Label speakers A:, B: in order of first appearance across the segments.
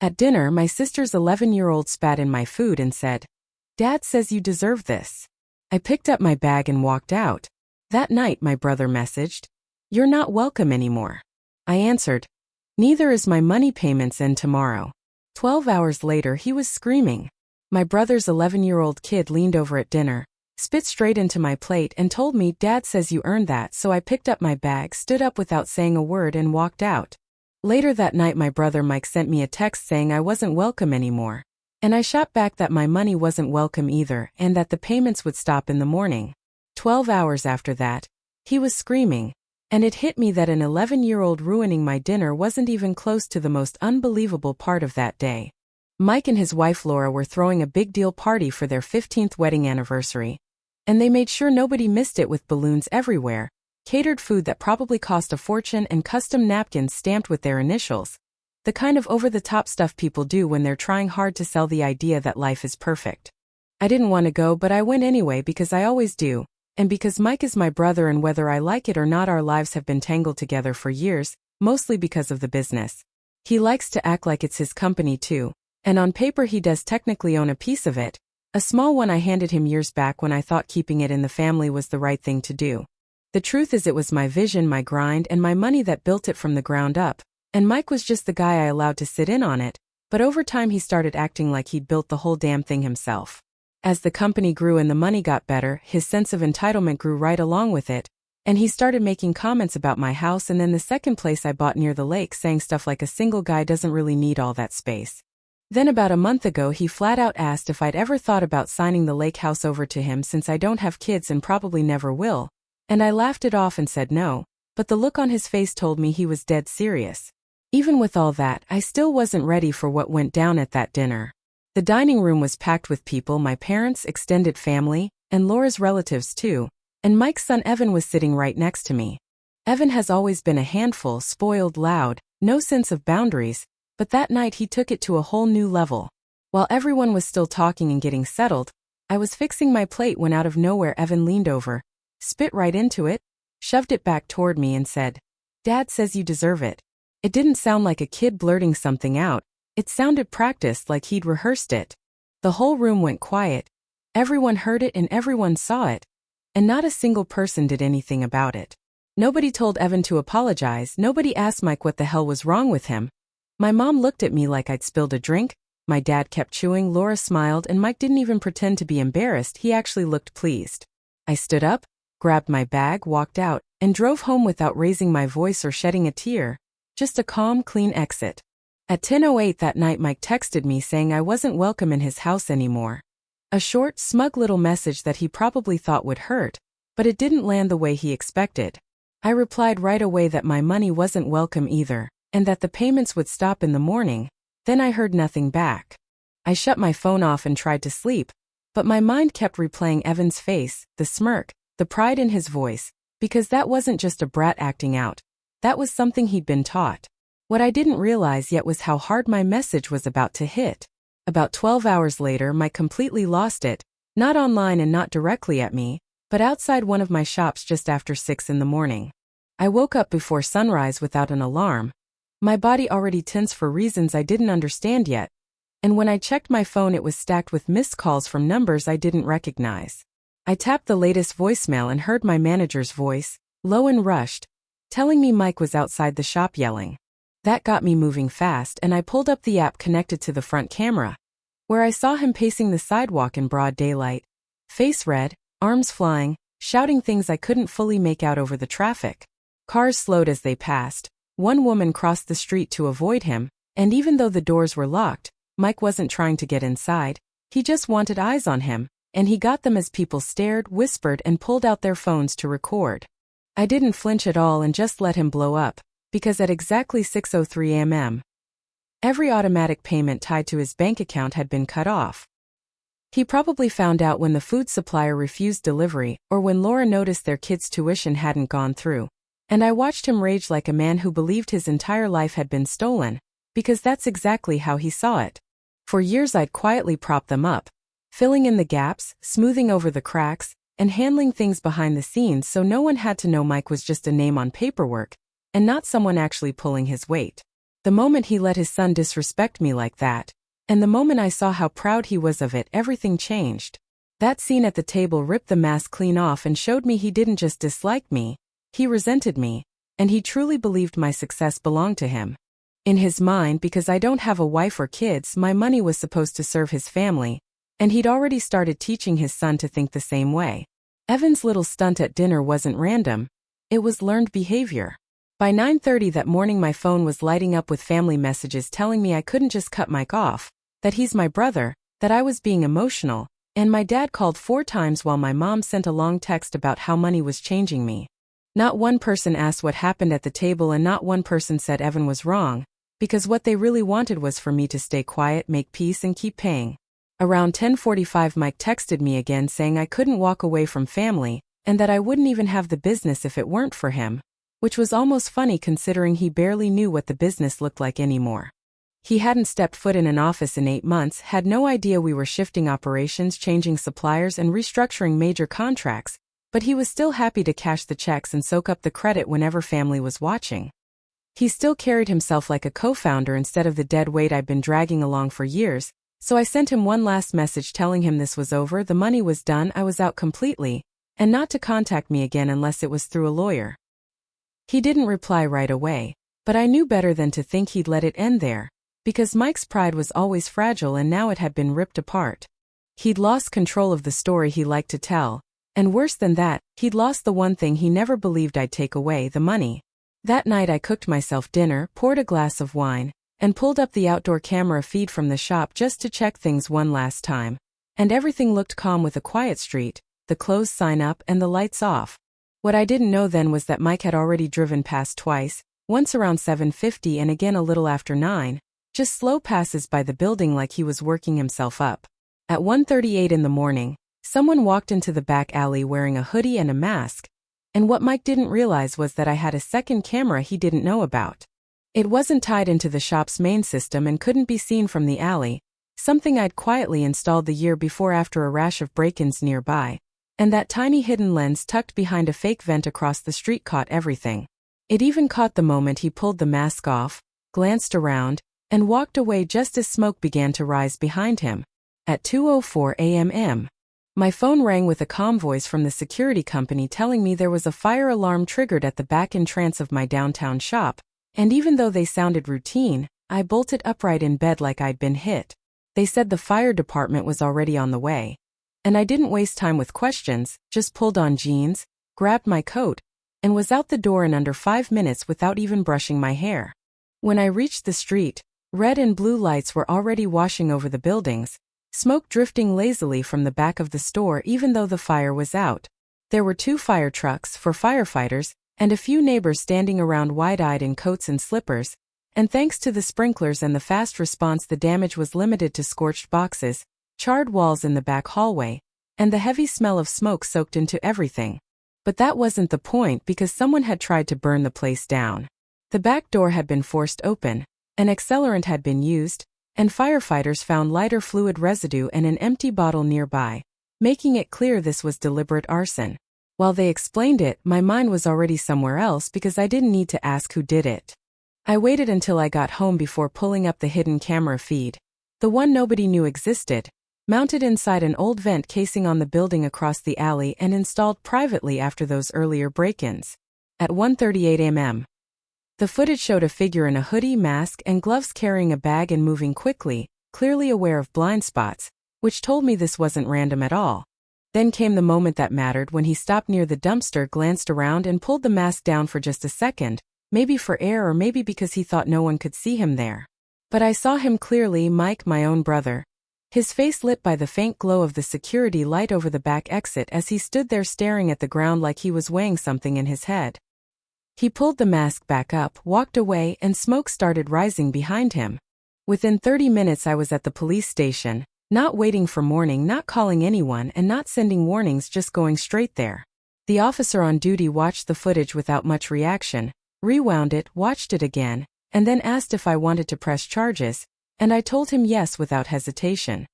A: At dinner, my sister's 11-year-old spat in my food and said, "Dad says you deserve this." I picked up my bag and walked out. That night, my brother messaged, "You're not welcome anymore." I answered, "Neither is my money payments end tomorrow." 12 hours later, he was screaming. My brother's 11-year-old kid leaned over at dinner, spit straight into my plate and told me, "Dad says you earned that," so I picked up my bag, stood up without saying a word and walked out. Later that night, my brother Mike sent me a text saying I wasn't welcome anymore. And I shot back that my money wasn't welcome either and that the payments would stop in the morning. 12 hours after that, he was screaming. And it hit me that an 11-year-old ruining my dinner wasn't even close to the most unbelievable part of that day. Mike and his wife Laura were throwing a big deal party for their 15th wedding anniversary. And they made sure nobody missed it with balloons everywhere, catered food that probably cost a fortune, and custom napkins stamped with their initials. The kind of over-the-top stuff people do when they're trying hard to sell the idea that life is perfect. I didn't want to go, but I went anyway because I always do, and because Mike is my brother, and whether I like it or not, our lives have been tangled together for years, mostly because of the business. He likes to act like it's his company too, and on paper he does technically own a piece of it, a small one I handed him years back when I thought keeping it in the family was the right thing to do. The truth is, it was my vision, my grind, and my money that built it from the ground up. And Mike was just the guy I allowed to sit in on it, but over time he started acting like he'd built the whole damn thing himself. As the company grew and the money got better, his sense of entitlement grew right along with it, and he started making comments about my house and then the second place I bought near the lake, saying stuff like a single guy doesn't really need all that space. Then about a month ago he flat out asked if I'd ever thought about signing the lake house over to him since I don't have kids and probably never will, and I laughed it off and said no, but the look on his face told me he was dead serious. Even with all that, I still wasn't ready for what went down at that dinner. The dining room was packed with people, my parents, extended family, and Laura's relatives too, and Mike's son Evan was sitting right next to me. Evan has always been a handful, spoiled, loud, no sense of boundaries, but that night he took it to a whole new level. While everyone was still talking and getting settled, I was fixing my plate when out of nowhere Evan leaned over, spit right into it, shoved it back toward me and said, "Dad says you deserve it." It didn't sound like a kid blurting something out, it sounded practiced, like he'd rehearsed it. The whole room went quiet. Everyone heard it and everyone saw it. And not a single person did anything about it. Nobody told Evan to apologize, nobody asked Mike what the hell was wrong with him. My mom looked at me like I'd spilled a drink, my dad kept chewing, Laura smiled, and Mike didn't even pretend to be embarrassed, he actually looked pleased. I stood up, grabbed my bag, walked out, and drove home without raising my voice or shedding a tear. Just a calm, clean exit. At 10:08 that night, Mike texted me saying I wasn't welcome in his house anymore. A short, smug little message that he probably thought would hurt, but it didn't land the way he expected. I replied right away that my money wasn't welcome either, and that the payments would stop in the morning. Then I heard nothing back. I shut my phone off and tried to sleep, but my mind kept replaying Evan's face, the smirk, the pride in his voice, because that wasn't just a brat acting out. That was something he'd been taught. What I didn't realize yet was how hard my message was about to hit. About 12 hours later, Mike completely lost it, not online and not directly at me, but outside one of my shops just after 6 in the morning. I woke up before sunrise without an alarm. My body already tense for reasons I didn't understand yet, and when I checked my phone it was stacked with missed calls from numbers I didn't recognize. I tapped the latest voicemail and heard my manager's voice, low and rushed, telling me Mike was outside the shop yelling. That got me moving fast, and I pulled up the app connected to the front camera, where I saw him pacing the sidewalk in broad daylight, face red, arms flying, shouting things I couldn't fully make out over the traffic. Cars slowed as they passed. One woman crossed the street to avoid him, and even though the doors were locked, Mike wasn't trying to get inside, he just wanted eyes on him, and he got them as people stared, whispered, and pulled out their phones to record. I didn't flinch at all and just let him blow up, because at exactly 6:03 a.m., every automatic payment tied to his bank account had been cut off. He probably found out when the food supplier refused delivery, or when Laura noticed their kids' tuition hadn't gone through. And I watched him rage like a man who believed his entire life had been stolen, because that's exactly how he saw it. For years I'd quietly prop them up, filling in the gaps, smoothing over the cracks, and handling things behind the scenes so no one had to know Mike was just a name on paperwork, and not someone actually pulling his weight. The moment he let his son disrespect me like that, and the moment I saw how proud he was of it, everything changed. That scene at the table ripped the mask clean off and showed me he didn't just dislike me, he resented me, and he truly believed my success belonged to him. In his mind, because I don't have a wife or kids, my money was supposed to serve his family, and he'd already started teaching his son to think the same way. Evan's little stunt at dinner wasn't random, it was learned behavior. By 9:30 that morning my phone was lighting up with family messages telling me I couldn't just cut Mike off, that he's my brother, that I was being emotional, and my dad called 4 times while my mom sent a long text about how money was changing me. Not one person asked what happened at the table and not one person said Evan was wrong, because what they really wanted was for me to stay quiet, make peace and keep paying. Around 10:45 Mike texted me again saying I couldn't walk away from family, and that I wouldn't even have the business if it weren't for him, which was almost funny considering he barely knew what the business looked like anymore. He hadn't stepped foot in an office in 8 months, had no idea we were shifting operations, changing suppliers and restructuring major contracts, but he was still happy to cash the checks and soak up the credit whenever family was watching. He still carried himself like a co-founder instead of the dead weight I'd been dragging along for years, so I sent him one last message telling him this was over, the money was done, I was out completely, and not to contact me again unless it was through a lawyer. He didn't reply right away, but I knew better than to think he'd let it end there, because Mike's pride was always fragile and now it had been ripped apart. He'd lost control of the story he liked to tell, and worse than that, he'd lost the one thing he never believed I'd take away, the money. That night I cooked myself dinner, poured a glass of wine, and pulled up the outdoor camera feed from the shop just to check things one last time. And everything looked calm with a quiet street, the closed sign up and the lights off. What I didn't know then was that Mike had already driven past twice, once around 7:50 and again a little after 9, just slow passes by the building like he was working himself up. At 1:38 in the morning, someone walked into the back alley wearing a hoodie and a mask, and what Mike didn't realize was that I had a second camera he didn't know about. It wasn't tied into the shop's main system and couldn't be seen from the alley, something I'd quietly installed the year before after a rash of break-ins nearby, and that tiny hidden lens tucked behind a fake vent across the street caught everything. It even caught the moment he pulled the mask off, glanced around, and walked away just as smoke began to rise behind him. At 2:04 a.m. my phone rang with a calm voice from the security company telling me there was a fire alarm triggered at the back entrance of my downtown shop, and even though they sounded routine, I bolted upright in bed like I'd been hit. They said the fire department was already on the way. And I didn't waste time with questions, just pulled on jeans, grabbed my coat, and was out the door in under 5 minutes without even brushing my hair. When I reached the street, red and blue lights were already washing over the buildings, smoke drifting lazily from the back of the store even though the fire was out. There were 2 fire trucks for firefighters, and a few neighbors standing around wide-eyed in coats and slippers, and thanks to the sprinklers and the fast response the damage was limited to scorched boxes, charred walls in the back hallway, and the heavy smell of smoke soaked into everything. But that wasn't the point because someone had tried to burn the place down. The back door had been forced open, an accelerant had been used, and firefighters found lighter fluid residue and an empty bottle nearby, making it clear this was deliberate arson. While they explained it, my mind was already somewhere else because I didn't need to ask who did it. I waited until I got home before pulling up the hidden camera feed, the one nobody knew existed, mounted inside an old vent casing on the building across the alley and installed privately after those earlier break-ins. At 1:38 a.m. the footage showed a figure in a hoodie, mask, and gloves carrying a bag and moving quickly, clearly aware of blind spots, which told me this wasn't random at all. Then came the moment that mattered when he stopped near the dumpster, glanced around and pulled the mask down for just a second, maybe for air or maybe because he thought no one could see him there. But I saw him clearly, Mike, my own brother. His face lit by the faint glow of the security light over the back exit as he stood there staring at the ground like he was weighing something in his head. He pulled the mask back up, walked away, and smoke started rising behind him. Within 30 minutes I was at the police station, not waiting for morning, not calling anyone, and not sending warnings, just going straight there. The officer on duty watched the footage without much reaction, rewound it, watched it again, and then asked if I wanted to press charges, and I told him yes without hesitation.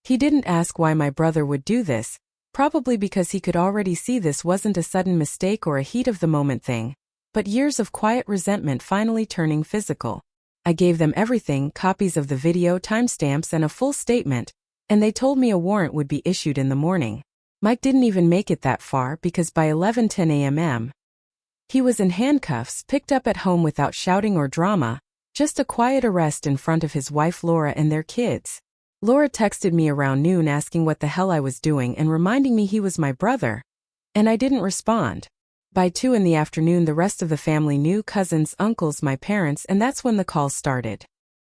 A: He didn't ask why my brother would do this, probably because he could already see this wasn't a sudden mistake or a heat of the moment thing, but years of quiet resentment finally turning physical. I gave them everything, copies of the video, timestamps, and a full statement, and they told me a warrant would be issued in the morning. Mike didn't even make it that far because by 11:10 a.m. he was in handcuffs, picked up at home without shouting or drama, just a quiet arrest in front of his wife Laura and their kids. Laura texted me around noon asking what the hell I was doing and reminding me he was my brother, and I didn't respond. By 2 in the afternoon the rest of the family knew, cousins, uncles, my parents, and that's when the calls started.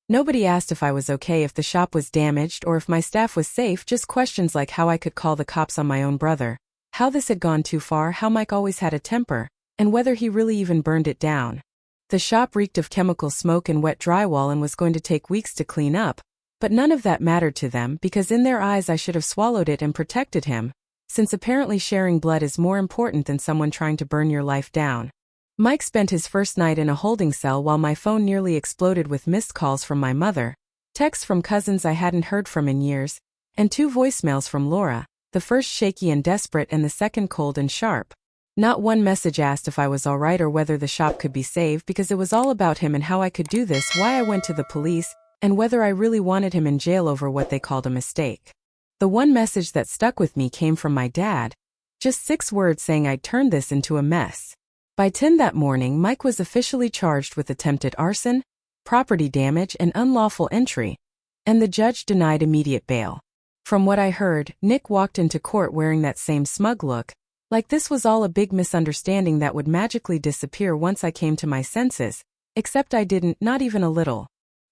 A: Nobody asked if I was okay, if the shop was damaged, or if my staff was safe, just questions like how I could call the cops on my own brother, how this had gone too far, how Mike always had a temper, and whether he really even burned it down. The shop reeked of chemical smoke and wet drywall and was going to take weeks to clean up, but none of that mattered to them because in their eyes I should have swallowed it and protected him, since apparently sharing blood is more important than someone trying to burn your life down. Mike spent his first night in a holding cell while my phone nearly exploded with missed calls from my mother, texts from cousins I hadn't heard from in years, and 2 voicemails from Laura, the first shaky and desperate and the second cold and sharp. Not one message asked if I was all right or whether the shop could be saved because it was all about him and how I could do this, why I went to the police, and whether I really wanted him in jail over what they called a mistake. The one message that stuck with me came from my dad, just 6 words saying I'd turned this into a mess. By 10 that morning, Mike was officially charged with attempted arson, property damage, and unlawful entry, and the judge denied immediate bail. From what I heard, Nick walked into court wearing that same smug look, like this was all a big misunderstanding that would magically disappear once I came to my senses, except I didn't, not even a little.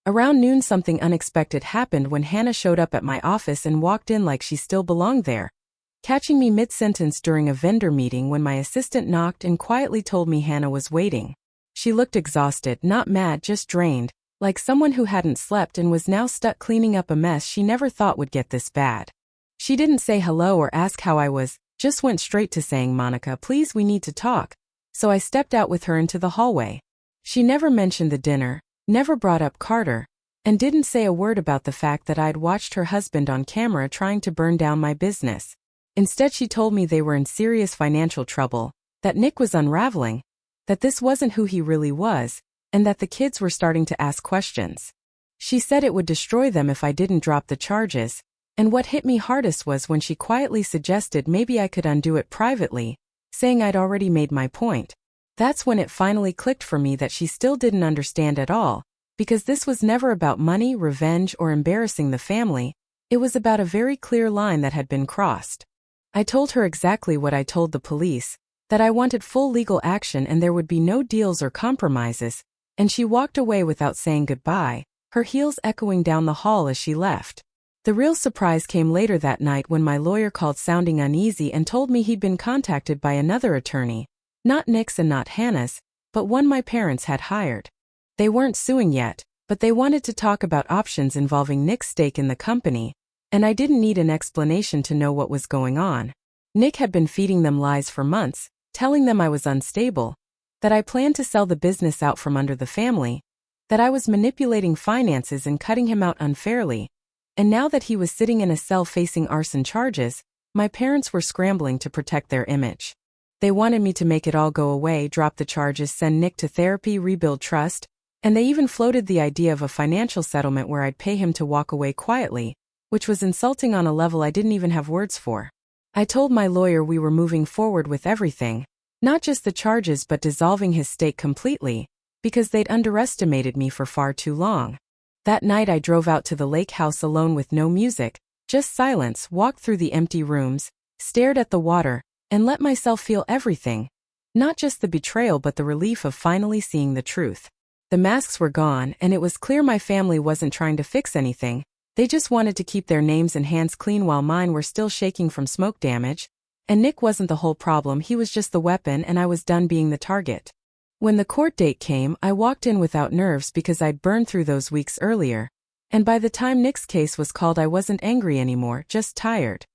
A: Around noon something unexpected happened when Hannah showed up at my office and walked in like she still belonged there, catching me mid-sentence during a vendor meeting when my assistant knocked and quietly told me Hannah was waiting. She looked exhausted, not mad, just drained, like someone who hadn't slept and was now stuck cleaning up a mess she never thought would get this bad. She didn't say hello or ask how I was, just went straight to saying, "Monica, please, we need to talk." So I stepped out with her into the hallway. She never mentioned the dinner, never brought up Carter, and didn't say a word about the fact that I'd watched her husband on camera trying to burn down my business. Instead she told me they were in serious financial trouble, that Nick was unraveling, that this wasn't who he really was, and that the kids were starting to ask questions. She said it would destroy them if I didn't drop the charges, and what hit me hardest was when she quietly suggested maybe I could undo it privately, saying I'd already made my point. That's when it finally clicked for me that she still didn't understand at all, because this was never about money, revenge, or embarrassing the family. It was about a very clear line that had been crossed. I told her exactly what I told the police, that I wanted full legal action and there would be no deals or compromises, and she walked away without saying goodbye, her heels echoing down the hall as she left. The real surprise came later that night when my lawyer called sounding uneasy and told me he'd been contacted by another attorney, not Nick's and not Hannah's, but one my parents had hired. They weren't suing yet, but they wanted to talk about options involving Nick's stake in the company, and I didn't need an explanation to know what was going on. Nick had been feeding them lies for months, telling them I was unstable, that I planned to sell the business out from under the family, that I was manipulating finances and cutting him out unfairly, and now that he was sitting in a cell facing arson charges, my parents were scrambling to protect their image. They wanted me to make it all go away, drop the charges, send Nick to therapy, rebuild trust, and they even floated the idea of a financial settlement where I'd pay him to walk away quietly, which was insulting on a level I didn't even have words for. I told my lawyer we were moving forward with everything, not just the charges but dissolving his stake completely, because they'd underestimated me for far too long. That night I drove out to the lake house alone with no music, just silence, walked through the empty rooms, stared at the water, and let myself feel everything. Not just the betrayal but the relief of finally seeing the truth. The masks were gone and it was clear my family wasn't trying to fix anything, they just wanted to keep their names and hands clean while mine were still shaking from smoke damage. And Nick wasn't the whole problem, he was just the weapon and I was done being the target. When the court date came, I walked in without nerves because I'd burned through those weeks earlier, and by the time Nick's case was called I wasn't angry anymore, just tired.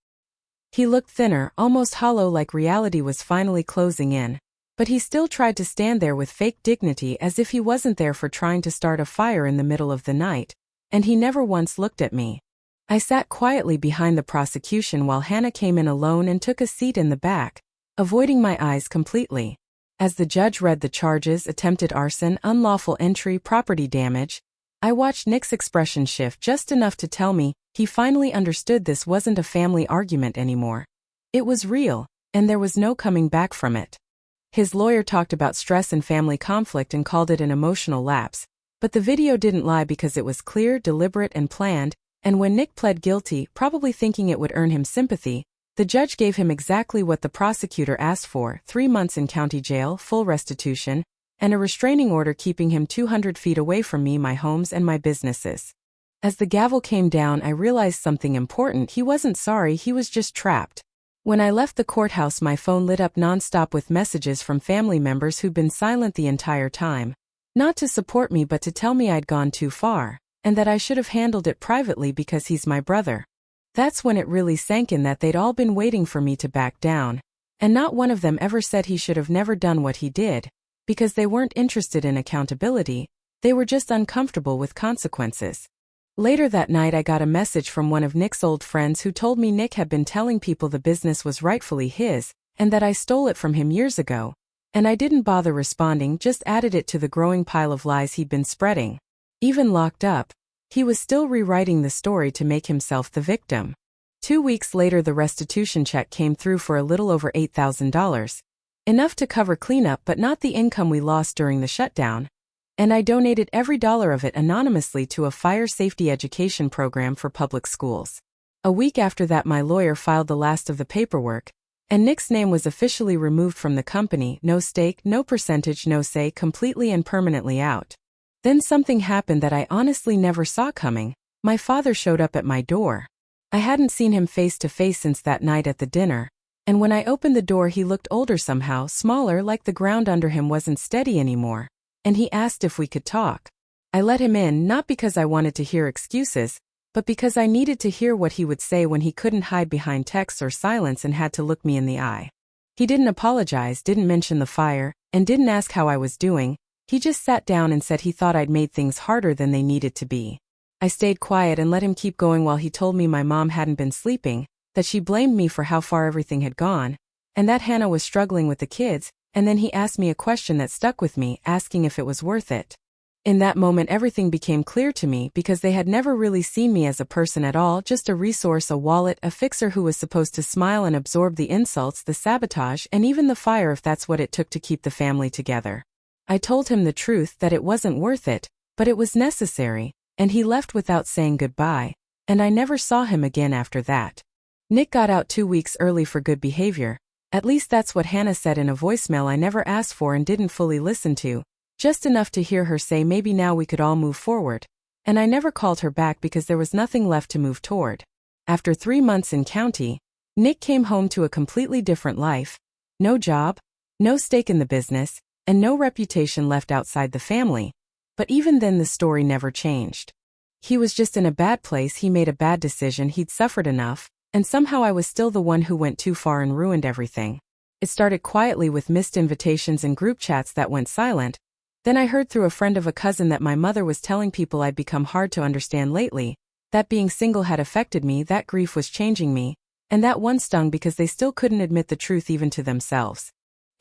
A: He looked thinner, almost hollow, like reality was finally closing in, but he still tried to stand there with fake dignity as if he wasn't there for trying to start a fire in the middle of the night, and he never once looked at me. I sat quietly behind the prosecution while Hannah came in alone and took a seat in the back, avoiding my eyes completely. As the judge read the charges, attempted arson, unlawful entry, property damage, I watched Nick's expression shift just enough to tell me he finally understood this wasn't a family argument anymore. It was real, and there was no coming back from it. His lawyer talked about stress and family conflict and called it an emotional lapse, but the video didn't lie because it was clear, deliberate, and planned, and when Nick pled guilty, probably thinking it would earn him sympathy, the judge gave him exactly what the prosecutor asked for: 3 months in county jail, full restitution, and a restraining order keeping him 200 feet away from me, my homes, and my businesses. As the gavel came down, I realized something important. He wasn't sorry, he was just trapped. When I left the courthouse, my phone lit up nonstop with messages from family members who'd been silent the entire time. Not to support me, but to tell me I'd gone too far, and that I should have handled it privately because he's my brother. That's when it really sank in that they'd all been waiting for me to back down, and not one of them ever said he should have never done what he did, because they weren't interested in accountability, they were just uncomfortable with consequences. Later that night, I got a message from one of Nick's old friends who told me Nick had been telling people the business was rightfully his, and that I stole it from him years ago. And I didn't bother responding, just added it to the growing pile of lies he'd been spreading. Even locked up, he was still rewriting the story to make himself the victim. 2 weeks later, the restitution check came through for a little over $8,000. Enough to cover cleanup, but not the income we lost during the shutdown. And I donated every dollar of it anonymously to a fire safety education program for public schools. A week after that, my lawyer filed the last of the paperwork, and Nick's name was officially removed from the company. No stake, no percentage, no say, completely and permanently out. Then something happened that I honestly never saw coming. My father showed up at my door. I hadn't seen him face to face since that night at the dinner, and when I opened the door, he looked older somehow, smaller, like the ground under him wasn't steady anymore. And he asked if we could talk. I let him in, not because I wanted to hear excuses, but because I needed to hear what he would say when he couldn't hide behind texts or silence and had to look me in the eye. He didn't apologize, didn't mention the fire, and didn't ask how I was doing. He just sat down and said he thought I'd made things harder than they needed to be. I stayed quiet and let him keep going while he told me my mom hadn't been sleeping, that she blamed me for how far everything had gone, and that Hannah was struggling with the kids. And then he asked me a question that stuck with me, asking if it was worth it. In that moment, everything became clear to me, because they had never really seen me as a person at all, just a resource, a wallet, a fixer who was supposed to smile and absorb the insults, the sabotage, and even the fire if that's what it took to keep the family together. I told him the truth, that it wasn't worth it, but it was necessary, and he left without saying goodbye, and I never saw him again after that. Nick got out 2 weeks early for good behavior. At least that's what Hannah said in a voicemail I never asked for and didn't fully listen to, just enough to hear her say maybe now we could all move forward. And I never called her back because there was nothing left to move toward. After 3 months in county, Nick came home to a completely different life. No job, no stake in the business, and no reputation left outside the family. But even then, the story never changed. He was just in a bad place, he made a bad decision, he'd suffered enough. And somehow I was still the one who went too far and ruined everything. It started quietly with missed invitations and group chats that went silent. Then I heard through a friend of a cousin that my mother was telling people I'd become hard to understand lately, that being single had affected me, that grief was changing me, and that one stung because they still couldn't admit the truth even to themselves.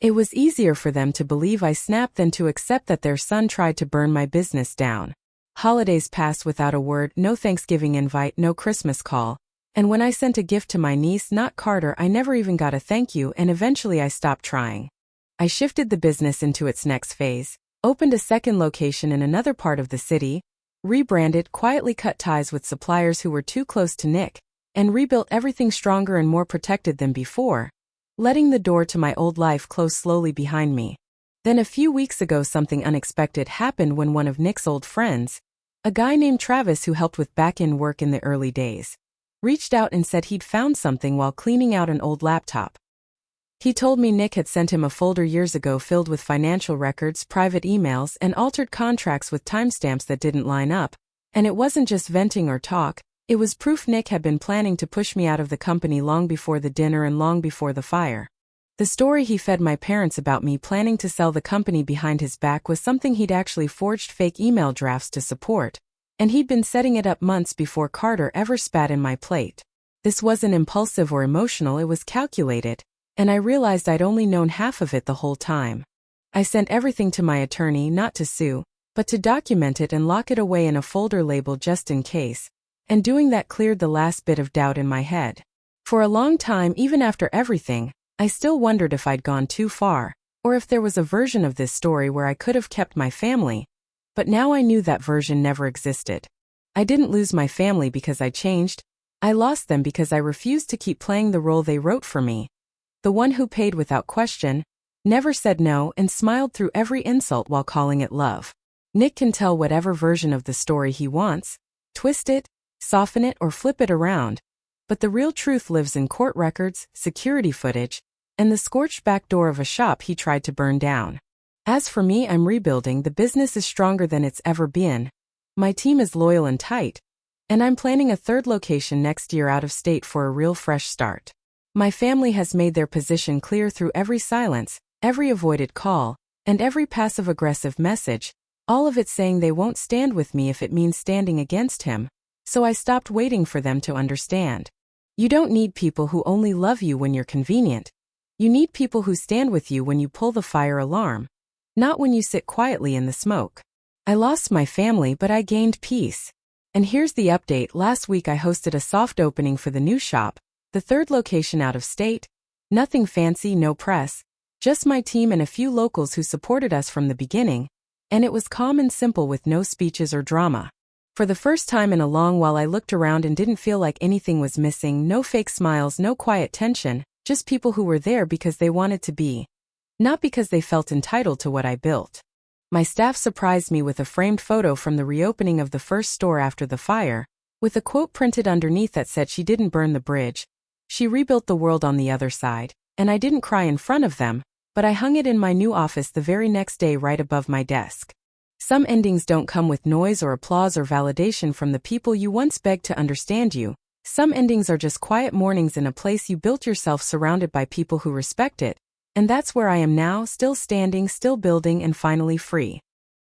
A: It was easier for them to believe I snapped than to accept that their son tried to burn my business down. Holidays passed without a word, no Thanksgiving invite, no Christmas call. And when I sent a gift to my niece, not Carter, I never even got a thank you, and eventually I stopped trying. I shifted the business into its next phase, opened a second location in another part of the city, rebranded, quietly cut ties with suppliers who were too close to Nick, and rebuilt everything stronger and more protected than before, letting the door to my old life close slowly behind me. Then a few weeks ago, something unexpected happened when one of Nick's old friends, a guy named Travis who helped with back-end work in the early days, reached out and said he'd found something while cleaning out an old laptop. He told me Nick had sent him a folder years ago filled with financial records, private emails, and altered contracts with timestamps that didn't line up, and it wasn't just venting or talk, it was proof Nick had been planning to push me out of the company long before the dinner and long before the fire. The story he fed my parents about me planning to sell the company behind his back was something he'd actually forged fake email drafts to support, and he'd been setting it up months before Carter ever spat in my plate. This wasn't impulsive or emotional, it was calculated, and I realized I'd only known half of it the whole time. I sent everything to my attorney, not to sue, but to document it and lock it away in a folder labeled just in case, and doing that cleared the last bit of doubt in my head. For a long time, even after everything, I still wondered if I'd gone too far, or if there was a version of this story where I could have kept my family, but now I knew that version never existed. I didn't lose my family because I changed. I lost them because I refused to keep playing the role they wrote for me. The one who paid without question, never said no, and smiled through every insult while calling it love. Nick can tell whatever version of the story he wants, twist it, soften it, or flip it around, but the real truth lives in court records, security footage, and the scorched back door of a shop he tried to burn down. As for me, I'm rebuilding. The business is stronger than it's ever been. My team is loyal and tight, and I'm planning a third location next year out of state for a real fresh start. My family has made their position clear through every silence, every avoided call, and every passive-aggressive message, all of it saying they won't stand with me if it means standing against him, so I stopped waiting for them to understand. You don't need people who only love you when you're convenient. You need people who stand with you when you pull the fire alarm, not when you sit quietly in the smoke. I lost my family, but I gained peace. And here's the update. Last week I hosted a soft opening for the new shop, the third location out of state. Nothing fancy, no press, just my team and a few locals who supported us from the beginning, and it was calm and simple with no speeches or drama. For the first time in a long while I looked around and didn't feel like anything was missing, no fake smiles, no quiet tension, just people who were there because they wanted to be, not because they felt entitled to what I built. My staff surprised me with a framed photo from the reopening of the first store after the fire, with a quote printed underneath that said she didn't burn the bridge, she rebuilt the world on the other side, and I didn't cry in front of them, but I hung it in my new office the very next day right above my desk. Some endings don't come with noise or applause or validation from the people you once begged to understand you. Some endings are just quiet mornings in a place you built yourself surrounded by people who respect it, and that's where I am now, still standing, still building, and finally free.